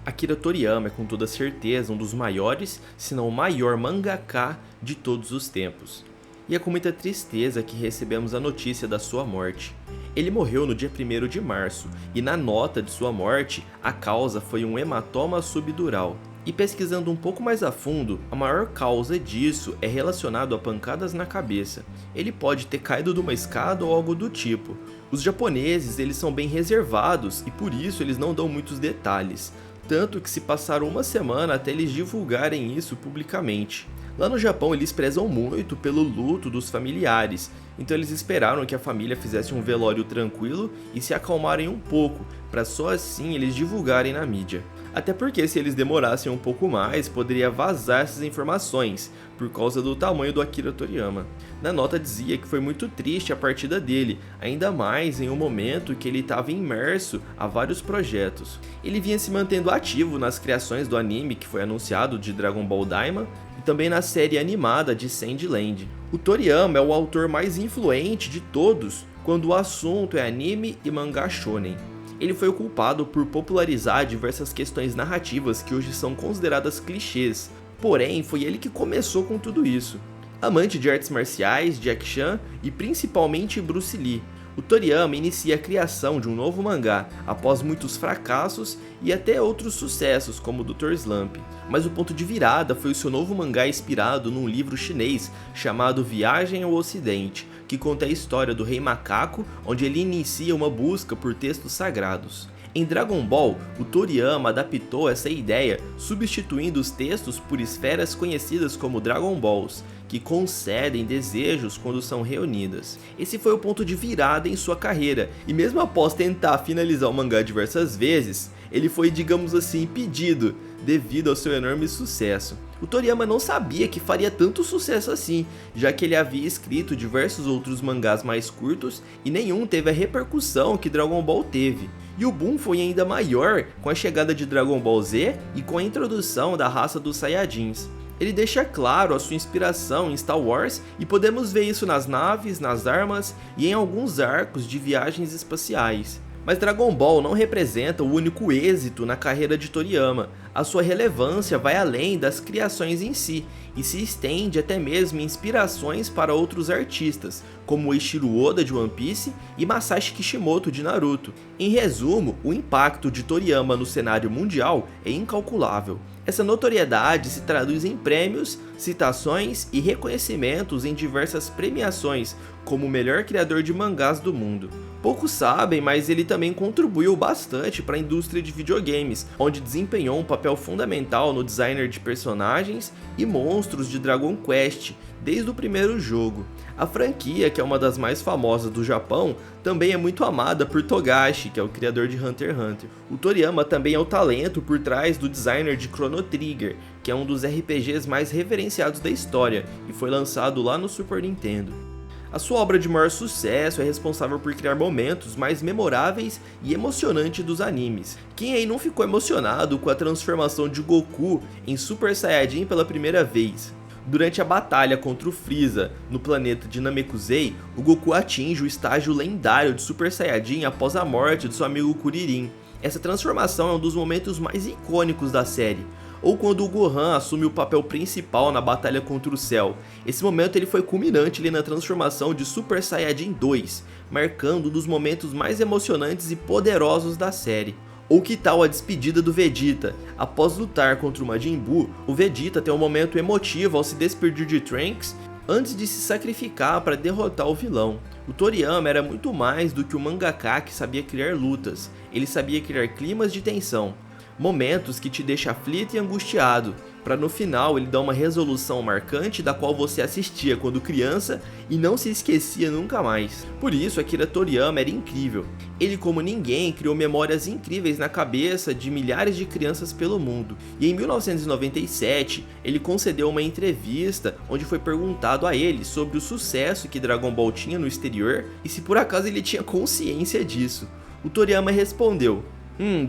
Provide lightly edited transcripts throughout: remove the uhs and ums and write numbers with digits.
Akira Toriyama é com toda certeza um dos maiores, se não o maior mangaka de todos os tempos. E é com muita tristeza que recebemos a notícia da sua morte. Ele morreu no dia 1º de março, e na nota de sua morte, a causa foi um hematoma subdural. E pesquisando um pouco mais a fundo, a maior causa disso é relacionado a pancadas na cabeça. Ele pode ter caído de uma escada ou algo do tipo. Os japoneses eles são bem reservados e por isso eles não dão muitos detalhes. Tanto que se passaram uma semana até eles divulgarem isso publicamente. Lá no Japão eles prezam muito pelo luto dos familiares, então eles esperaram que a família fizesse um velório tranquilo e se acalmarem um pouco, para só assim eles divulgarem na mídia. Até porque se eles demorassem um pouco mais, poderia vazar essas informações, por causa do tamanho do Akira Toriyama. Na nota dizia que foi muito triste a partida dele, ainda mais em um momento que ele estava imerso a vários projetos. Ele vinha se mantendo ativo nas criações do anime que foi anunciado de Dragon Ball Daima, e também na série animada de Sandland. O Toriyama é o autor mais influente de todos quando o assunto é anime e mangá shonen. Ele foi o culpado por popularizar diversas questões narrativas que hoje são consideradas clichês, porém foi ele que começou com tudo isso. Amante de artes marciais, Jack Chan e principalmente Bruce Lee, o Toriyama inicia a criação de um novo mangá após muitos fracassos e até outros sucessos como Dr. Slump. Mas o ponto de virada foi o seu novo mangá inspirado num livro chinês chamado Viagem ao Ocidente, que conta a história do Rei Macaco, onde ele inicia uma busca por textos sagrados. Em Dragon Ball, o Toriyama adaptou essa ideia, substituindo os textos por esferas conhecidas como Dragon Balls, que concedem desejos quando são reunidas. Esse foi o ponto de virada em sua carreira, e mesmo após tentar finalizar o mangá diversas vezes, ele foi, digamos assim, impedido devido ao seu enorme sucesso. O Toriyama não sabia que faria tanto sucesso assim, já que ele havia escrito diversos outros mangás mais curtos e nenhum teve a repercussão que Dragon Ball teve. E o boom foi ainda maior com a chegada de Dragon Ball Z e com a introdução da raça dos Saiyajins. Ele deixa claro a sua inspiração em Star Wars e podemos ver isso nas naves, nas armas e em alguns arcos de viagens espaciais. Mas Dragon Ball não representa o único êxito na carreira de Toriyama. A sua relevância vai além das criações em si e se estende até mesmo em inspirações para outros artistas, como Eiichiro Oda de One Piece e Masashi Kishimoto de Naruto. Em resumo, o impacto de Toriyama no cenário mundial é incalculável. Essa notoriedade se traduz em prêmios, citações e reconhecimentos em diversas premiações como o melhor criador de mangás do mundo. Poucos sabem, mas ele também contribuiu bastante para a indústria de videogames, onde desempenhou um papel fundamental no design de personagens e monstros de Dragon Quest, desde o primeiro jogo. A franquia, que é uma das mais famosas do Japão, também é muito amada por Togashi, que é o criador de Hunter x Hunter. O Toriyama também é o talento por trás do designer de Chrono Trigger, que é um dos RPGs mais reverenciados da história e foi lançado lá no Super Nintendo. A sua obra de maior sucesso é responsável por criar momentos mais memoráveis e emocionantes dos animes. Quem aí não ficou emocionado com a transformação de Goku em Super Saiyajin pela primeira vez? Durante a batalha contra o Freeza no planeta de Namekusei, o Goku atinge o estágio lendário de Super Saiyajin após a morte de seu amigo Kuririn. Essa transformação é um dos momentos mais icônicos da série. Ou quando o Gohan assume o papel principal na batalha contra o Cell. Esse momento ele foi culminante ali na transformação de Super Saiyajin 2, marcando um dos momentos mais emocionantes e poderosos da série. Ou que tal a despedida do Vegeta? Após lutar contra o Majin Buu, o Vegeta tem um momento emotivo ao se despedir de Trunks antes de se sacrificar para derrotar o vilão. O Toriyama era muito mais do que um mangaka que sabia criar lutas, ele sabia criar climas de tensão. Momentos que te deixam aflito e angustiado, para no final ele dar uma resolução marcante da qual você assistia quando criança e não se esquecia nunca mais. Por isso Akira Toriyama era incrível. Ele como ninguém criou memórias incríveis na cabeça de milhares de crianças pelo mundo. E em 1997 ele concedeu uma entrevista onde foi perguntado a ele sobre o sucesso que Dragon Ball tinha no exterior e se por acaso ele tinha consciência disso. O Toriyama respondeu: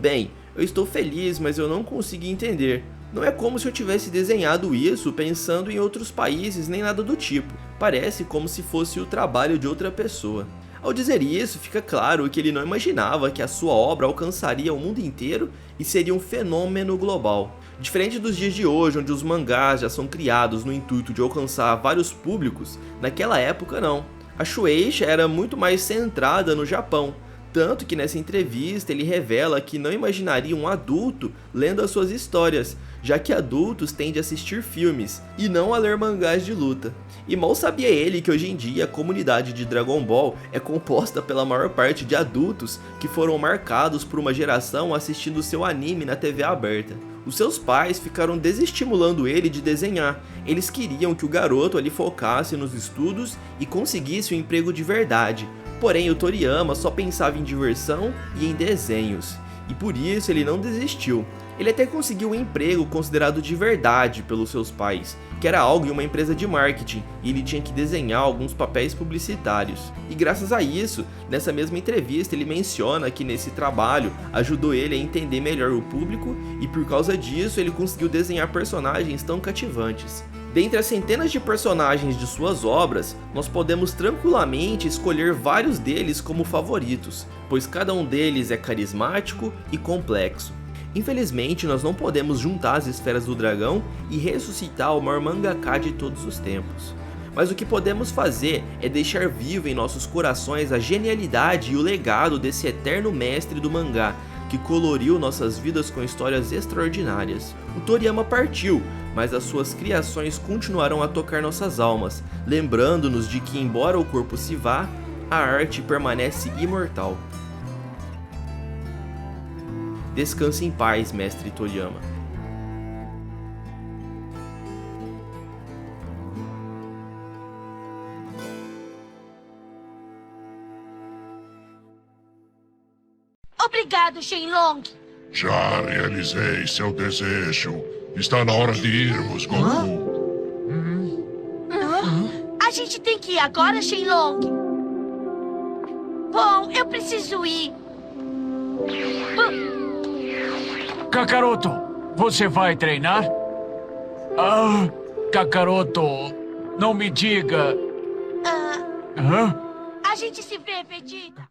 bem, eu estou feliz, mas eu não consigo entender. Não é como se eu tivesse desenhado isso pensando em outros países nem nada do tipo. Parece como se fosse o trabalho de outra pessoa. Ao dizer isso, fica claro que ele não imaginava que a sua obra alcançaria o mundo inteiro e seria um fenômeno global. Diferente dos dias de hoje, onde os mangás já são criados no intuito de alcançar vários públicos, naquela época não. A Shueisha era muito mais centrada no Japão, tanto que nessa entrevista ele revela que não imaginaria um adulto lendo as suas histórias, já que adultos tendem a assistir filmes e não a ler mangás de luta. E mal sabia ele que hoje em dia a comunidade de Dragon Ball é composta pela maior parte de adultos que foram marcados por uma geração assistindo seu anime na TV aberta. Os seus pais ficaram desestimulando ele de desenhar, eles queriam que o garoto ali focasse nos estudos e conseguisse um emprego de verdade. Porém, o Toriyama só pensava em diversão e em desenhos, e por isso ele não desistiu. Ele até conseguiu um emprego considerado de verdade pelos seus pais, que era algo em uma empresa de marketing, e ele tinha que desenhar alguns papéis publicitários. E graças a isso, nessa mesma entrevista ele menciona que nesse trabalho ajudou ele a entender melhor o público, e por causa disso ele conseguiu desenhar personagens tão cativantes. Dentre as centenas de personagens de suas obras, nós podemos tranquilamente escolher vários deles como favoritos, pois cada um deles é carismático e complexo. Infelizmente, nós não podemos juntar as esferas do dragão e ressuscitar o maior mangaka de todos os tempos. Mas o que podemos fazer é deixar vivo em nossos corações a genialidade e o legado desse eterno mestre do mangá, que coloriu nossas vidas com histórias extraordinárias. O Toriyama partiu, mas as suas criações continuarão a tocar nossas almas, lembrando-nos de que, embora o corpo se vá, a arte permanece imortal. Descanse em paz, mestre Toriyama. Obrigado, Shenlong. Já realizei seu desejo. Está na hora de irmos, Goku. A gente tem que ir agora, Shenlong. Bom, eu preciso ir. Kakaroto, você vai treinar? Kakaroto, não me diga. A gente se vê, Vegeta.